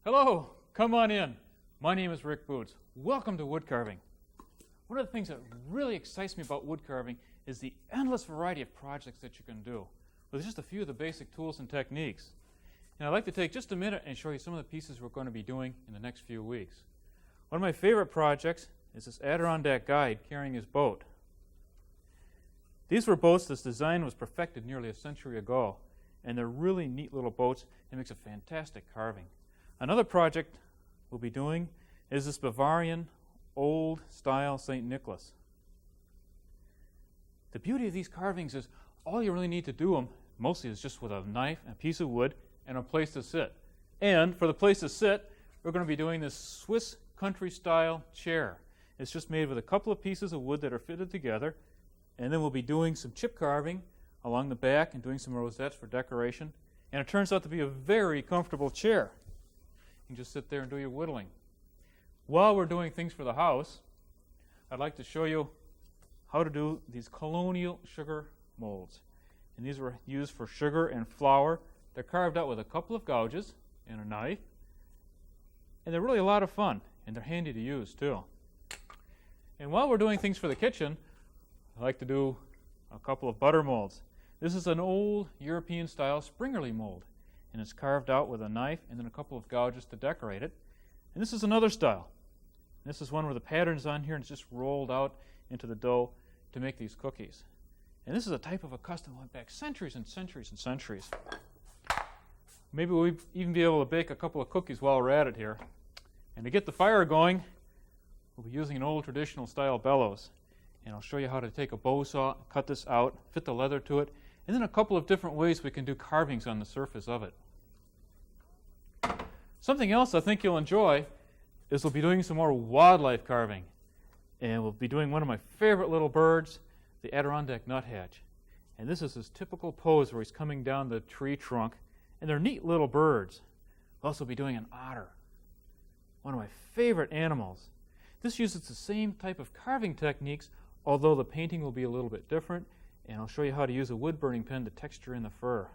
Hello, come on in. My name is Rick Butz. Welcome to woodcarving. One of the things that really excites me about woodcarving is the endless variety of projects that you can do with just a few of the basic tools and techniques. And I'd like to take just a minute and show you some of the pieces we're going to be doing in the next few weeks. One of my favorite projects is this Adirondack guide carrying his boat. These were boats. This design was perfected nearly a century ago, and they're really neat little boats. It makes a fantastic carving. Another project we'll be doing is this Bavarian old-style St. Nicholas. The beauty of these carvings is all you really need to do them mostly is just with a knife, a piece of wood, and a place to sit. And for the place to sit, we're going to be doing this Swiss country-style chair. It's just made with a couple of pieces of wood that are fitted together, and then we'll be doing some chip carving along the back and doing some rosettes for decoration. And it turns out to be a very comfortable chair. You can just sit there and do your whittling. While we're doing things for the house, I'd like to show you how to do these colonial sugar molds. And these were used for sugar and flour. They're carved out with a couple of gouges and a knife. And they're really a lot of fun, and they're handy to use too. And while we're doing things for the kitchen, I like to do a couple of butter molds. This is an old European style springerly mold, and it's carved out with a knife and then a couple of gouges to decorate it. And this is another style. This is one where the pattern's on here and it's just rolled out into the dough to make these cookies. And this is a type of a custom that went back centuries and centuries and centuries. Maybe we'll even be able to bake a couple of cookies while we're at it here. And to get the fire going, we'll be using an old traditional style bellows. And I'll show you how to take a bow saw, cut this out, fit the leather to it, and then a couple of different ways we can do carvings on the surface of it. Something else I think you'll enjoy is we'll be doing some more wildlife carving. And we'll be doing one of my favorite little birds, the Adirondack nuthatch. And this is his typical pose where he's coming down the tree trunk. And they're neat little birds. We'll also be doing an otter, one of my favorite animals. This uses the same type of carving techniques, although the painting will be a little bit different. And I'll show you how to use a wood burning pen to texture in the fur.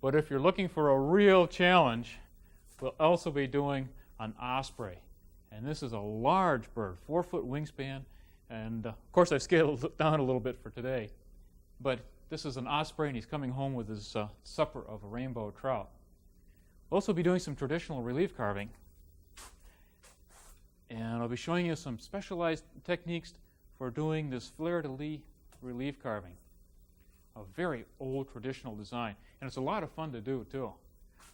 But if you're looking for a real challenge, we'll also be doing an osprey. And this is a large bird, 4-foot wingspan. And of course I've scaled it down a little bit for today. But this is an osprey and he's coming home with his supper of a rainbow trout. We'll also be doing some traditional relief carving. And I'll be showing you some specialized techniques for doing this fleur-de-lis relief carving. A very old traditional design. And it's a lot of fun to do too.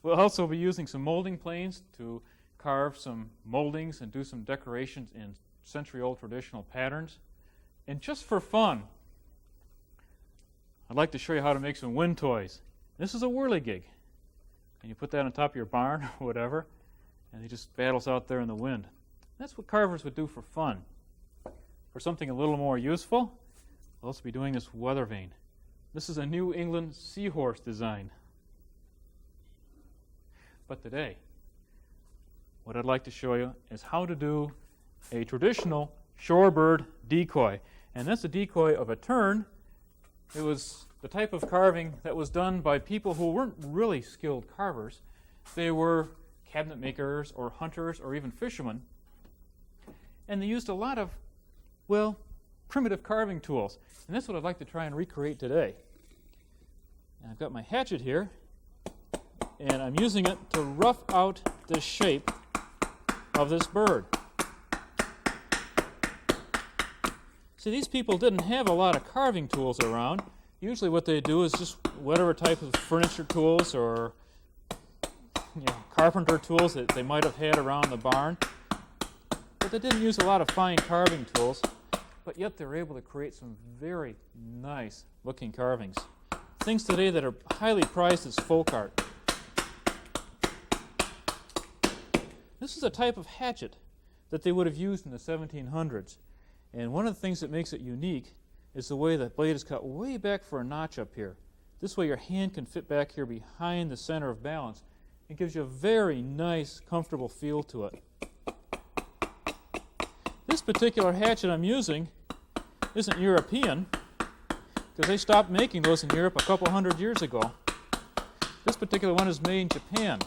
We'll also be using some molding planes to carve some moldings and do some decorations in century-old traditional patterns. And just for fun, I'd like to show you how to make some wind toys. This is a whirligig. And you put that on top of your barn or whatever, and it just battles out there in the wind. That's what carvers would do for fun. For something a little more useful, we'll also be doing this weather vane. This is a New England seahorse design. But today, what I'd like to show you is how to do a traditional shorebird decoy. And that's a decoy of a tern. It was the type of carving that was done by people who weren't really skilled carvers. They were cabinet makers or hunters or even fishermen. And they used a lot of, well, primitive carving tools. And that's what I'd like to try and recreate today. And I've got my hatchet here, and I'm using it to rough out the shape of this bird. See, these people didn't have a lot of carving tools around. Usually what they do is just whatever type of furniture tools or carpenter tools that they might have had around the barn. But they didn't use a lot of fine carving tools, but yet they were able to create some very nice looking carvings. Things today that are highly prized as folk art. This is a type of hatchet that they would have used in the 1700s. And one of the things that makes it unique is the way the blade is cut way back for a notch up here. This way your hand can fit back here behind the center of balance. It gives you a very nice, comfortable feel to it. This particular hatchet I'm using isn't European, because they stopped making those in Europe a couple hundred years ago. This particular one is made in Japan.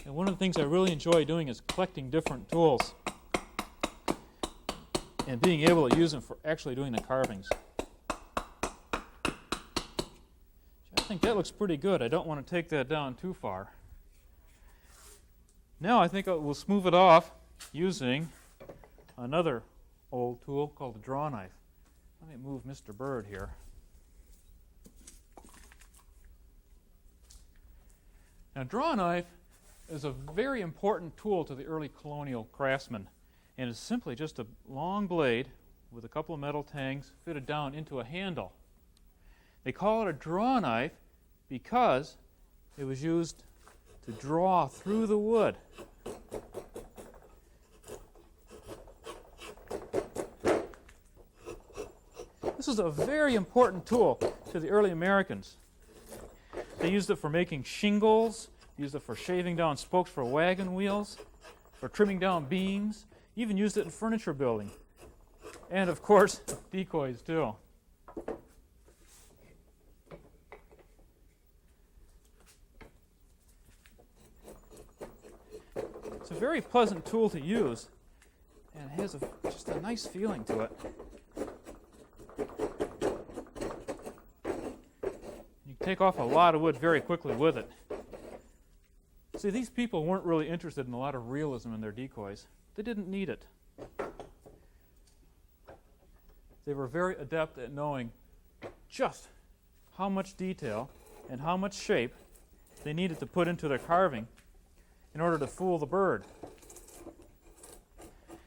And one of the things I really enjoy doing is collecting different tools and being able to use them for actually doing the carvings. I think that looks pretty good. I don't want to take that down too far. Now I think we'll smooth it off using another old tool called the drawknife. Let me move Mr. Bird here. Now, drawknife is a very important tool to the early colonial craftsmen, and it's simply just a long blade with a couple of metal tangs fitted down into a handle. They call it a drawknife because it was used to draw through the wood. This is a very important tool to the early Americans. They used it for making shingles, used it for shaving down spokes for wagon wheels, for trimming down beams, even used it in furniture building. And of course, decoys too. It's a very pleasant tool to use, and it has just a nice feeling to it. Take off a lot of wood very quickly with it. See, these people weren't really interested in a lot of realism in their decoys. They didn't need it. They were very adept at knowing just how much detail and how much shape they needed to put into their carving in order to fool the bird.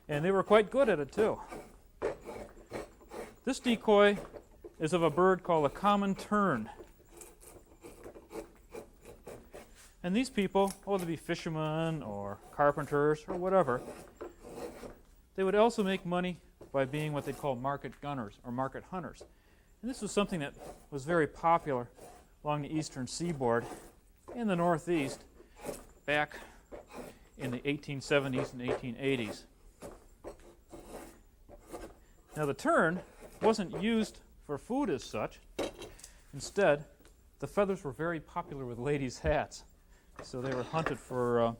And they were quite good at it too. This decoy is of a bird called a common tern. And these people, whether they be fishermen or carpenters or whatever, they would also make money by being what they call market gunners or market hunters. And this was something that was very popular along the eastern seaboard in the Northeast back in the 1870s and 1880s. Now the tern wasn't used for food as such. Instead, the feathers were very popular with ladies' hats. So they were hunted for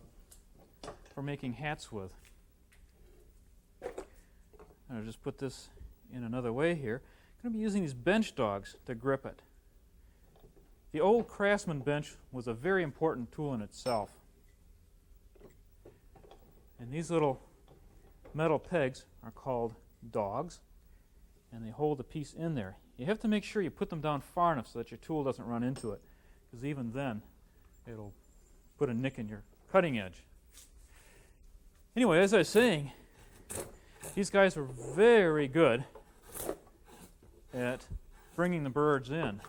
making hats with. I'll just put this in another way here. I'm going to be using these bench dogs to grip it. The old craftsman bench was a very important tool in itself. And these little metal pegs are called dogs, and they hold a piece in there. You have to make sure you put them down far enough so that your tool doesn't run into it, because even then it'll put a nick in your cutting edge. Anyway, as I was saying, these guys were very good at bringing the birds in.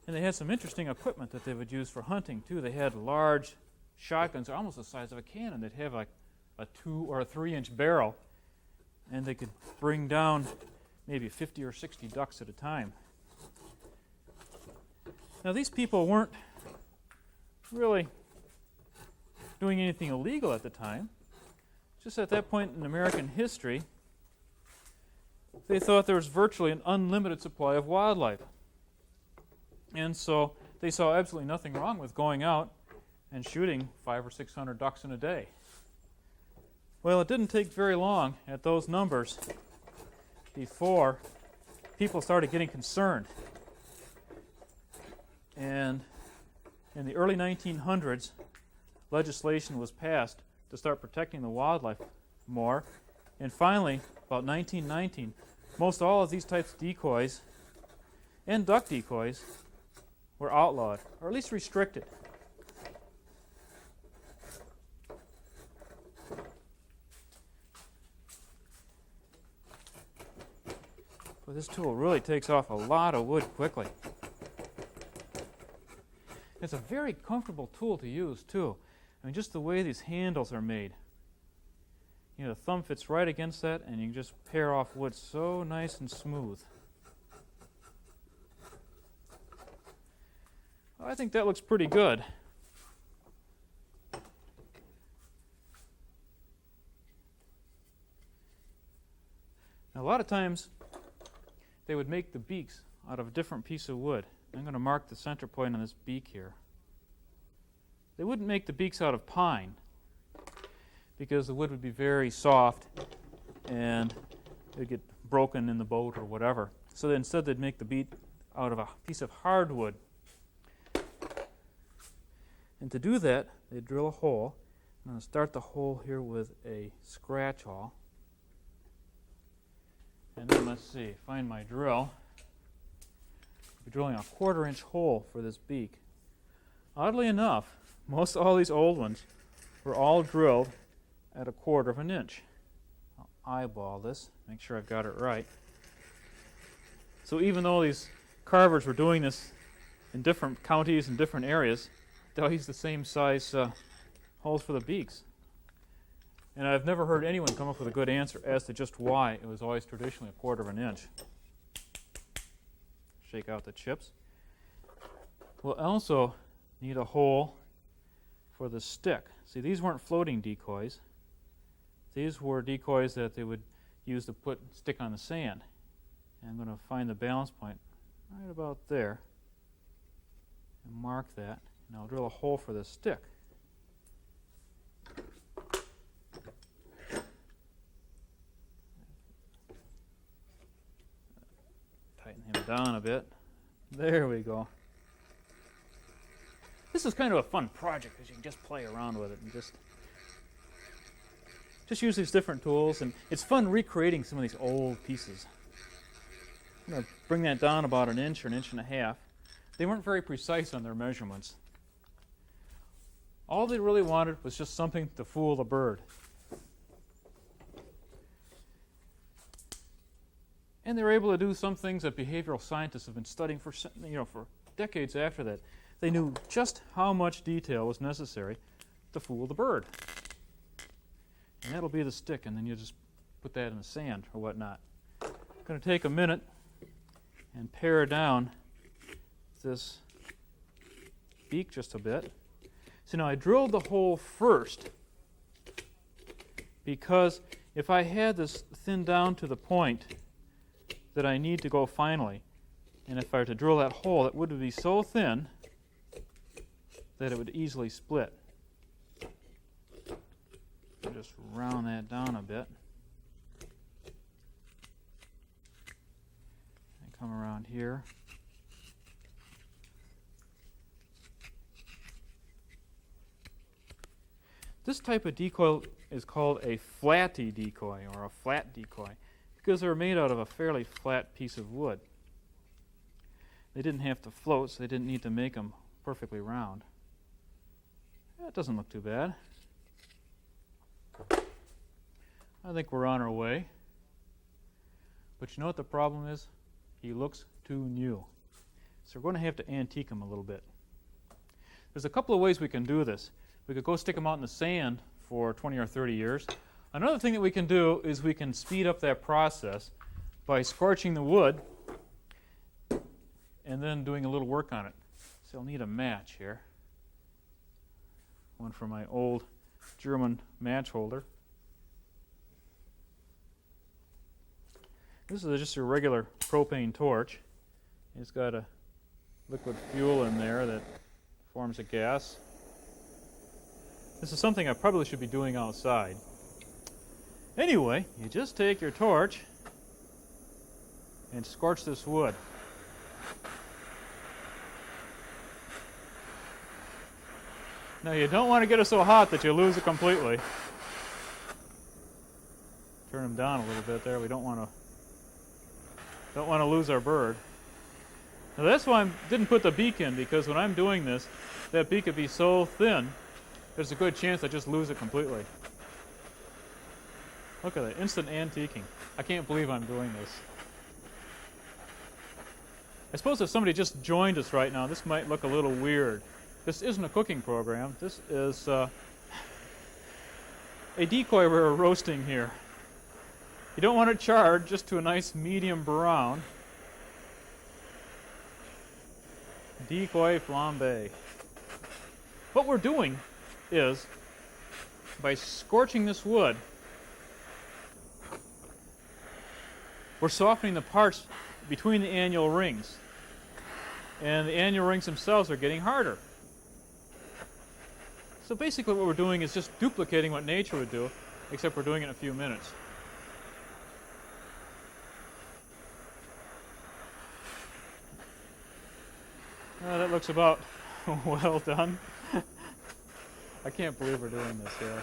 And they had some interesting equipment that they would use for hunting too. They had large shotguns, almost the size of a cannon. They'd have like a 2 or 3 inch barrel, and they could bring down maybe 50 or 60 ducks at a time. Now these people weren't really doing anything illegal at the time. Just at that point in American history, they thought there was virtually an unlimited supply of wildlife. And so they saw absolutely nothing wrong with going out and shooting 500 or 600 ducks in a day. Well, it didn't take very long at those numbers before people started getting concerned. And in the early 1900s, legislation was passed to start protecting the wildlife more. And finally, about 1919, most all of these types of decoys and duck decoys were outlawed, or at least restricted. But this tool really takes off a lot of wood quickly. It's a very comfortable tool to use, too. I mean, just the way these handles are made. You know, the thumb fits right against that, and you can just pare off wood so nice and smooth. Well, I think that looks pretty good. Now, a lot of times, they would make the beaks out of a different piece of wood. I'm going to mark the center point on this beak here. they wouldn't make the beaks out of pine because the wood would be very soft and it would get broken in the boat or whatever. So instead they'd make the beak out of a piece of hardwood. And to do that, they'd drill a hole. I'm going to start the hole here with a scratch awl. And then let's see, find my drill. I'll be drilling a 1/4-inch hole for this beak. Oddly enough, most all these old ones were all drilled at 1/4 of an inch. I'll eyeball this, make sure I've got it right. So even though these carvers were doing this in different counties and different areas, they all use the same size holes for the beaks. And I've never heard anyone come up with a good answer as to just why it was always traditionally 1/4 of an inch. Shake out the chips. We'll also need a hole for the stick. See, these weren't floating decoys. These were decoys that they would use to stick on the sand. And I'm going to find the balance point right about there and mark that. And I'll drill a hole for the stick. Tighten him down a bit. There we go. This is kind of a fun project because you can just play around with it and just use these different tools. And it's fun recreating some of these old pieces. I'm going to bring that down about 1 inch or 1.5 inches. They weren't very precise on their measurements. All they really wanted was just something to fool the bird. And they were able to do some things that behavioral scientists have been studying for decades after that. They knew just how much detail was necessary to fool the bird. And that'll be the stick, and then you just put that in the sand or whatnot. I'm going to take a minute and pare down this beak just a bit. So now I drilled the hole first because if I had this thinned down to the point that I need to go finally, and if I were to drill that hole, it would be so thin that it would easily split. I'll just round that down a bit. And come around here. This type of decoy is called a flatty decoy or a flat decoy because they're made out of a fairly flat piece of wood. They didn't have to float, so they didn't need to make them perfectly round. That doesn't look too bad. I think we're on our way. But you know what the problem is? He looks too new. So we're going to have to antique him a little bit. There's a couple of ways we can do this. We could go stick them out in the sand for 20 or 30 years. Another thing that we can do is we can speed up that process by scorching the wood and then doing a little work on it. So I'll need a match here. One from my old German match holder. This is just a regular propane torch. It's got a liquid fuel in there that forms a gas. This is something I probably should be doing outside. Anyway, you just take your torch and scorch this wood. Now you don't want to get it so hot that you lose it completely. Turn them down a little bit there. We don't want to lose our bird. Now that's why I didn't put the beak in, because when I'm doing this, that beak would be so thin, there's a good chance I just lose it completely. Look at that, instant antiquing. I can't believe I'm doing this. I suppose if somebody just joined us right now, this might look a little weird. This isn't a cooking program. This is a decoy we're roasting here. You don't want it charred, just to a nice medium brown. Decoy flambe. What we're doing is, by scorching this wood, we're softening the parts between the annual rings. And the annual rings themselves are getting harder. So basically what we're doing is just duplicating what nature would do, except we're doing it in a few minutes. That looks about well done. I can't believe we're doing this here.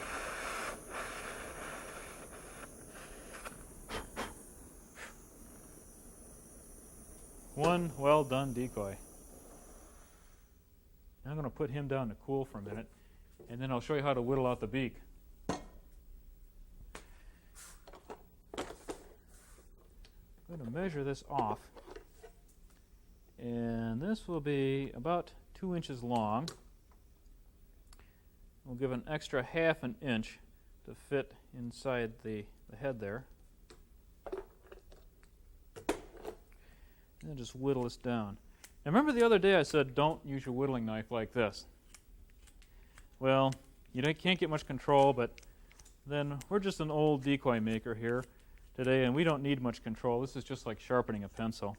One well done decoy. Now I'm going to put him down to cool for a minute, and then I'll show you how to whittle out the beak. I'm going to measure this off, and this will be about 2 inches long. We'll give an extra ½ an inch to fit inside the head there. And then just whittle this down. Now remember the other day I said don't use your whittling knife like this. Well, you can't get much control, but then we're just an old decoy maker here today, and we don't need much control. This is just like sharpening a pencil.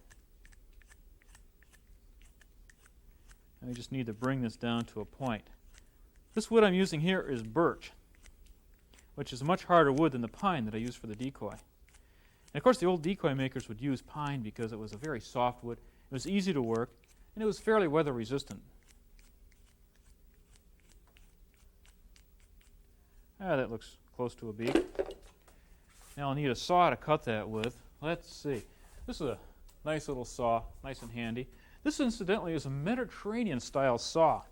And we just need to bring this down to a point. This wood I'm using here is birch, which is a much harder wood than the pine that I use for the decoy. And of course the old decoy makers would use pine because it was a very soft wood, it was easy to work, and it was fairly weather resistant. That looks close to a beak. Now I'll need a saw to cut that with. Let's see. This is a nice little saw, nice and handy. This incidentally is a Mediterranean style saw.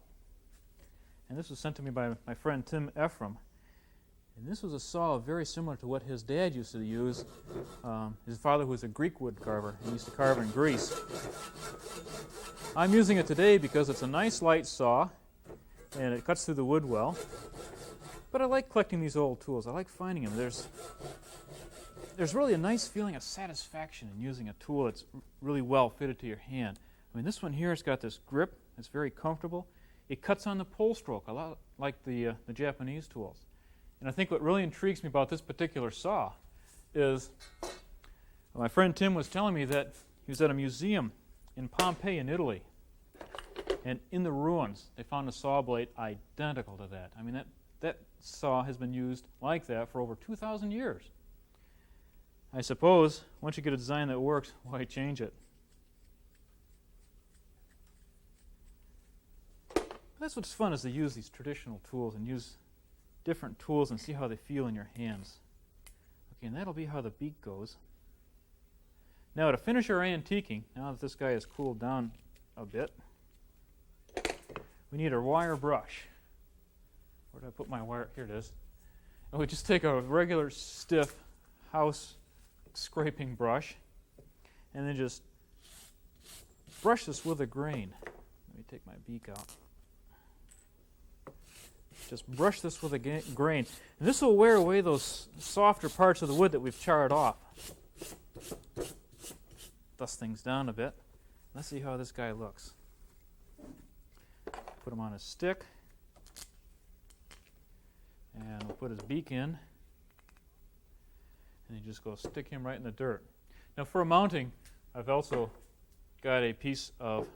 And this was sent to me by my friend Tim Ephraim. And this was a saw very similar to what his dad used to use. His father was a Greek wood carver. He used to carve in Greece. I'm using it today because it's a nice light saw and it cuts through the wood well. But I like collecting these old tools. I like finding them. There's really a nice feeling of satisfaction in using a tool that's really well fitted to your hand. I mean, this one here has got this grip. It's very comfortable. It cuts on the pole stroke, a lot like the Japanese tools. And I think what really intrigues me about this particular saw is my friend Tim was telling me that he was at a museum in Pompeii in Italy. And in the ruins, they found a saw blade identical to that. I mean, that saw has been used like that for over 2,000 years. I suppose once you get a design that works, why change it? That's what's fun, is to use these traditional tools and use different tools and see how they feel in your hands. Okay, and that'll be how the beak goes. Now to finish our antiquing, now that this guy has cooled down a bit, we need a wire brush. Where did I put my wire? Here it is. And we just take a regular stiff house scraping brush and then just brush this with a grain. Let me take my beak out. Just brush this with a grain. And this will wear away those softer parts of the wood that we've charred off. Dust things down a bit. Let's see how this guy looks. Put him on a stick. And we'll put his beak in. And you just go stick him right in the dirt. Now for a mounting, I've also got a piece of,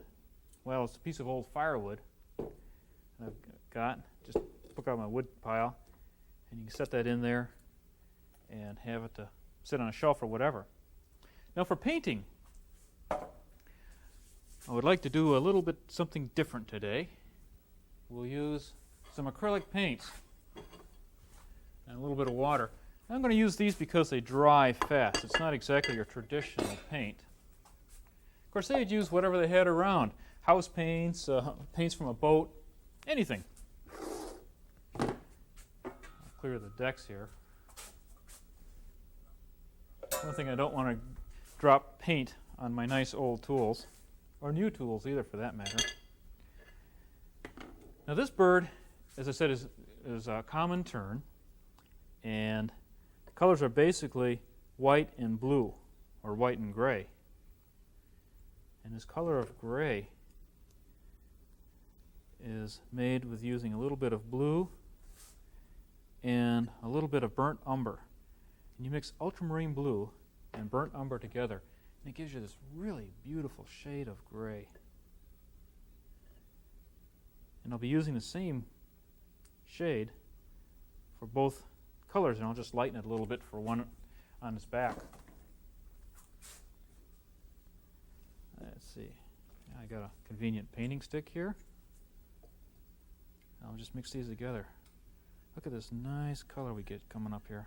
well, it's a piece of old firewood. I've got, just took out my wood pile, and you can set that in there and have it to sit on a shelf or whatever. Now for painting, I would like to do a little bit something different today. We'll use some acrylic paints and a little bit of water. I'm going to use these because they dry fast. It's not exactly your traditional paint. Of course, they'd use whatever they had around. House paints, paints from a boat, anything. I'll clear the decks here. One thing I don't want to drop paint on my nice old tools, or new tools either for that matter. Now this bird, as I said, is a common tern, and the colors are basically white and blue, or white and gray. And this color of gray is made with using a little bit of blue and a little bit of burnt umber. And you mix ultramarine blue and burnt umber together, and it gives you this really beautiful shade of gray. And I'll be using the same shade for both colors, and I'll just lighten it a little bit for one on its back. Let's see. I got a convenient painting stick here. I'll just mix these together. Look at this nice color we get coming up here.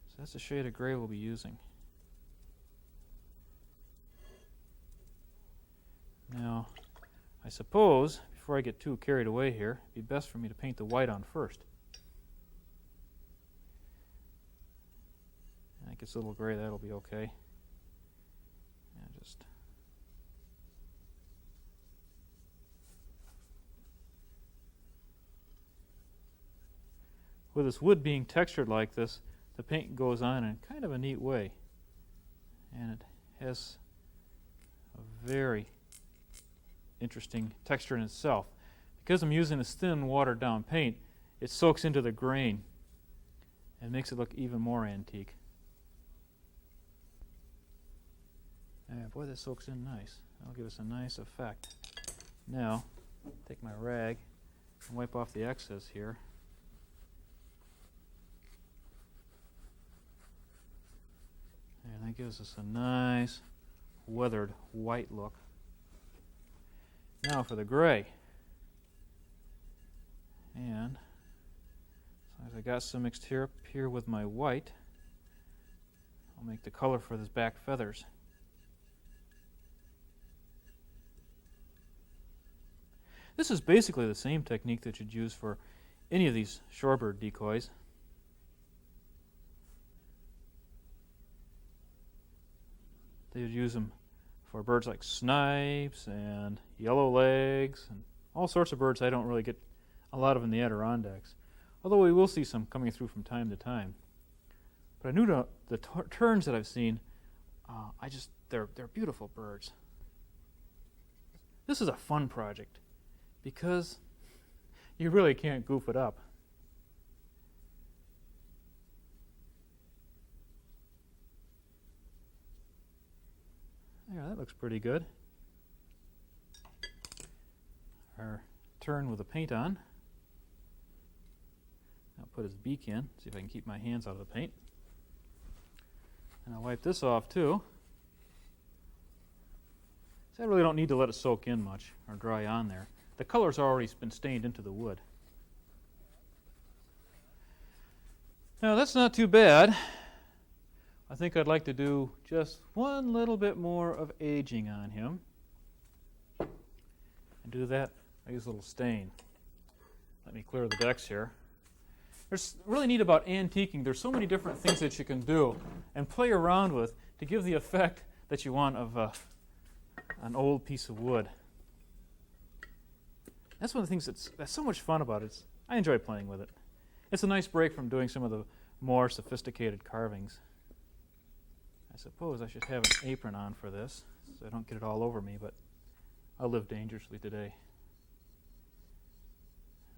So that's the shade of gray we'll be using. Now, I suppose, before I get too carried away here, it'd be best for me to paint the white on first. That gets a little gray, that'll be okay. And just with this wood being textured like this, the paint goes on in kind of a neat way. And it has a very interesting texture in itself. Because I'm using this thin, watered down paint, it soaks into the grain and makes it look even more antique. And boy, that soaks in nice. That'll give us a nice effect. Now, take my rag and wipe off the excess here. And that gives us a nice, weathered white look. Now for the gray. And as I got some mixed here up here with my white, I'll make the color for his back feathers. This is basically the same technique that you'd use for any of these shorebird decoys. They would use them for birds like snipes and yellowlegs and all sorts of birds I don't really get a lot of in the Adirondacks, although we will see some coming through from time to time. But I knew the terns that I've seen, they're beautiful birds. This is a fun project because you really can't goof it up. Yeah, that looks pretty good. Our tern with the paint on. I'll put his beak in, see if I can keep my hands out of the paint. And I'll wipe this off too. So I really don't need to let it soak in much or dry on there. The color's already been stained into the wood. Now that's not too bad. I think I'd like to do just one little bit more of aging on him. And do that, I use a little stain. Let me clear the decks here. There's really neat about antiquing. There's so many different things that you can do and play around with to give the effect that you want of an old piece of wood. That's one of the things that's so much fun about it. I enjoy playing with it. It's a nice break from doing some of the more sophisticated carvings. I suppose I should have an apron on for this so I don't get it all over me, but I'll live dangerously today.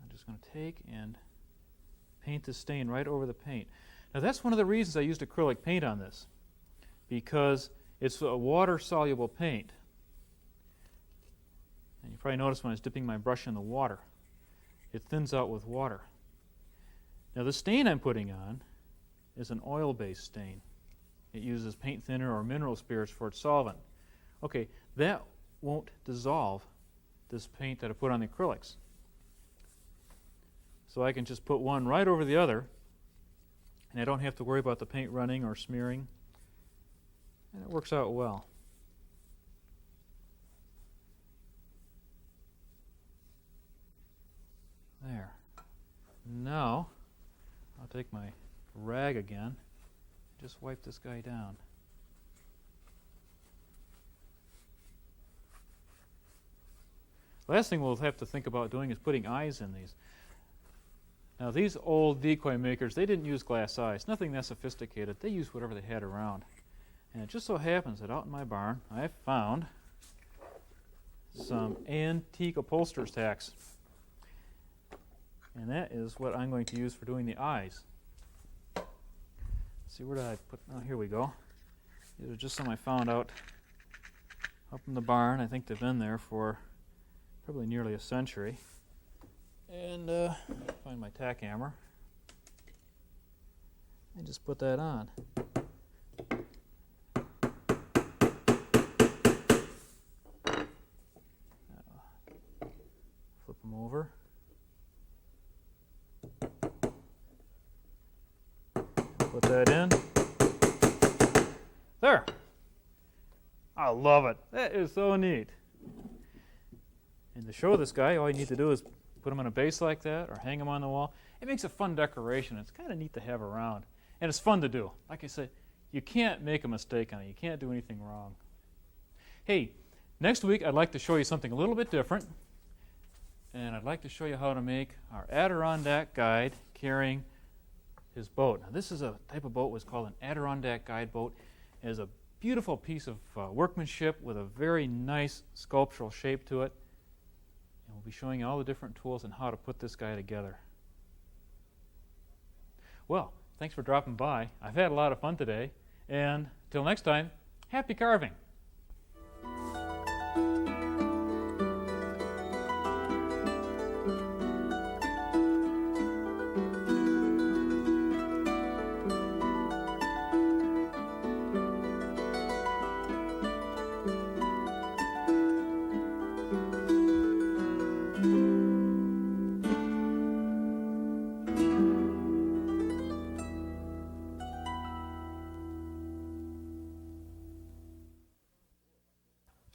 I'm just going to take and paint the stain right over the paint. Now that's one of the reasons I used acrylic paint on this, because it's a water-soluble paint. And you probably noticed when I was dipping my brush in the water, it thins out with water. Now the stain I'm putting on is an oil-based stain. It uses paint thinner or mineral spirits for its solvent. Okay, that won't dissolve this paint that I put on the acrylics. So I can just put one right over the other, and I don't have to worry about the paint running or smearing. And it works out well. There. Now, I'll take my rag again, just wipe this guy down. Last thing we'll have to think about doing is putting eyes in these. Now these old decoy makers, they didn't use glass eyes, nothing that sophisticated. They used whatever they had around. And it just so happens that out in my barn, I found some antique upholsterer's tacks. And that is what I'm going to use for doing the eyes. Let's see, where did I put, oh, here we go. These are just some I found out up in the barn. I think they've been there for probably nearly a century. And find my tack hammer and just put that on. Flip them over. Put that in. There. I love it. That is so neat. And to show this guy, all you need to do is put him on a base like that or hang him on the wall. It makes a fun decoration. It's kind of neat to have around. And it's fun to do. Like I said, you can't make a mistake on it. You can't do anything wrong. Hey, next week I'd like to show you something a little bit different. And I'd like to show you how to make our Adirondack guide carrying his boat. Now this is a type of boat was called an Adirondack guide boat. It is a beautiful piece of workmanship with a very nice sculptural shape to it. And we'll be showing you all the different tools and how to put this guy together. Well, thanks for dropping by. I've had a lot of fun today. And till next time, happy carving.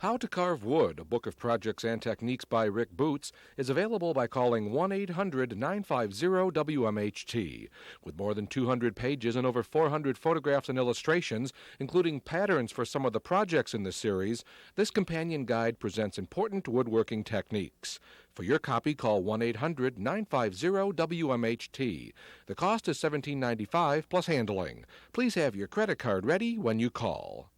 How to Carve Wood, a book of projects and techniques by Rick Butz, is available by calling 1-800-950-WMHT. With more than 200 pages and over 400 photographs and illustrations, including patterns for some of the projects in the series, this companion guide presents important woodworking techniques. For your copy, call 1-800-950-WMHT. The cost is $17.95 plus handling. Please have your credit card ready when you call.